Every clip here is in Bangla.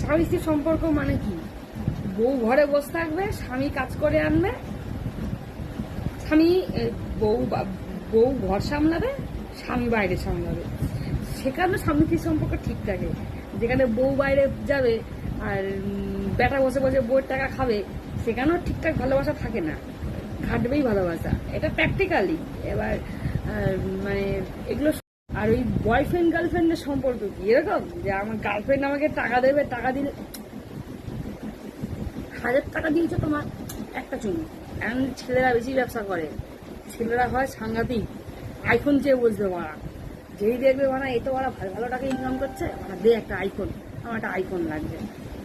স্বামী স্ত্রীর সম্পর্ক মানে কি? বউ ঘরে বসে থাকবে, স্বামী কাজ করে আনবে, স্বামী বউ ঘর সামলাবে, স্বামী বাইরে সামলাবে। সেখানে স্বামী স্ত্রীর সম্পর্ক ঠিক থাকে। যেখানে বউ বাইরে যাবে আর বেটা বসে বসে বউয়ের টাকা খাবে, সেখানেও ঠিকঠাক ভালোবাসা থাকে না, খাটবেই ভালোবাসা। এটা প্র্যাকটিক্যালি। এবার মানে এগুলো। আর ওই বয়ফ্রেন্ড গার্লফ্রেন্ডের সম্পর্ক কি এরকম যে আমার গার্লফ্রেন্ড আমাকে টাকা দেবে, টাকা দিলে 1000 টাকা দিয়েছে তোমার একটা চুমু। এখন ছেলেরা বেশি ব্যবসা করে, ছেলেরা হয় সাংঘাতিক, আইফোন চেয়ে বসবে মারা। যেই দেখবে মানা এ তো ওরা ভালো ভালো টাকা ইনকাম করছে, আমার দে একটা আইফোন, আমার একটা আইফোন লাগবে,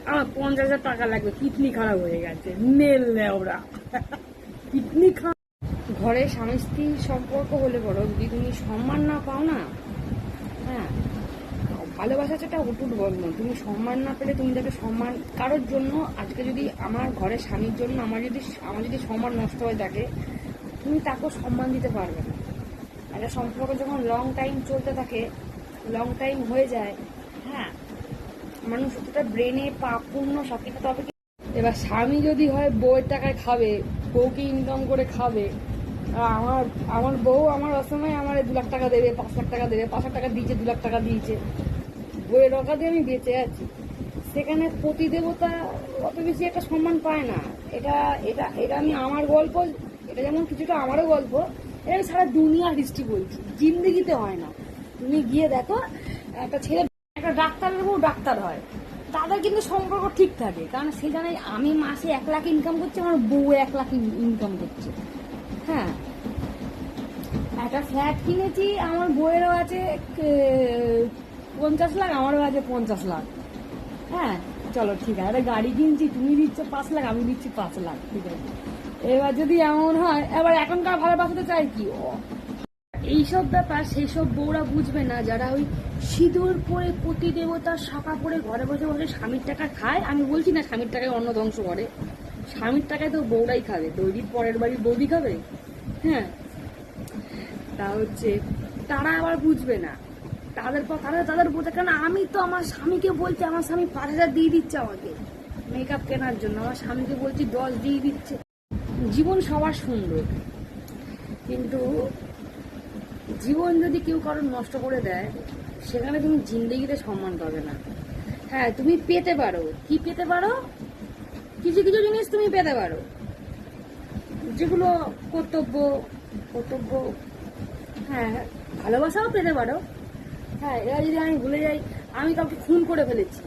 আমার 50,000 টাকা লাগবে, কিডনি খারাপ হয়ে গেছে, নেল নেয় ওরা কিডনি খারাপ। ঘরে স্বামী স্ত্রীর সম্পর্ক হলে বড়, যদি তুমি সম্মান না পাও না, হ্যাঁ, ভালোবাসা সেটা অটুট বন্ধন। তুমি সম্মান না পেলে, তুমি যাকে সম্মান কারোর জন্য, আজকে যদি আমার ঘরে স্বামীর জন্য আমার যদি সম্মান নষ্ট হয়ে থাকে, তুমি তাকেও সম্মান দিতে পারবে না। একটা সম্পর্ক যখন লং টাইম চলতে থাকে, লং টাইম হয়ে যায়, হ্যাঁ, মানুষ অতটা ব্রেনে পূর্ণ সব কিছু। তবে এবার স্বামী যদি হয় বউয়ের টাকায় খাবে, বউকে ইনকাম করে খাবে, আমার বউ আমার অসময়ে আমার 2 লাখ টাকা দেবে, 5 লাখ টাকা দেবে, 5 লাখ টাকা দিয়েছে, 2 লাখ টাকা দিয়েছে, বইয়ের অকাদে আমি বেঁচে আছি, সেখানে প্রতিদেবতা অত বেশি একটা সম্মান পায় না। এটা এটা এটা আমি আমার গল্প, এটা যেমন কিছুটা আমারও গল্প, এটা আমি সারা দুনিয়ার হিস্ট্রি বলছি, জিন্দগিতে হয় না। তুমি গিয়ে দেখো, একটা ছেলে একটা ডাক্তারের বউ ডাক্তার হয়, তাদের কিন্তু সম্পর্ক ঠিক থাকে, কারণ সে জানে আমি মাসে 1 লাখ ইনকাম করছি, আমার বউ 1 লাখ ইনকাম করছে। হ্যাঁ, একটা ফ্ল্যাট কিনেছি, আমার বউয়েরও আছে 50 লাখ, আমারও আছে 50 লাখ। হ্যাঁ, চলো ঠিক আছে, একটা গাড়ি কিনছি, তুমি দিচ্ছ 5 লাখ, আমি দিচ্ছি 5 লাখ, ঠিক আছে। এবার যদি এমন হয়, এবার এখনকার ভালোবাসাতে চাই কি এইসব ব্যাপার, সেই সব বউরা বুঝবে না যারা ওই সিঁদুর পরে প্রতিদেবতার শাখা পরে ঘরে বসে বসে স্বামীর টাকা খায়। আমি বলছি না স্বামীর টাকায় অন্ন ধ্বংস করে, স্বামীর টাকায় তো বউরাই খাবে, দৈরির পরের বাড়ির বৌদি খাবে। হ্যাঁ, তা হচ্ছে তারা আবার বুঝবে না, তাদের বোঝে, কারণ আমি তো আমার স্বামীকে বলছি, আমার স্বামী 5,000 দিয়ে দিচ্ছে আমাকে মেকআপ কেনার জন্য, আমার স্বামীকে বলছি 10 দিয়ে দিচ্ছে। জীবন সবার সুন্দর, কিন্তু জীবন যদি কেউ কারোর নষ্ট করে দেয়, সেখানে তুমি জিন্দেগিতে সম্মান পাবে না। হ্যাঁ, তুমি পেতে পারো, কি পেতে পারো, কিছু কিছু জিনিস তুমি পেতে পারো, যেগুলো কর্তব্য, হ্যাঁ, ভালোবাসাও পেতে পারো। হ্যাঁ, এরা যদি আমি ভুলে যাই আমি কাউকে খুন করে ফেলেছি,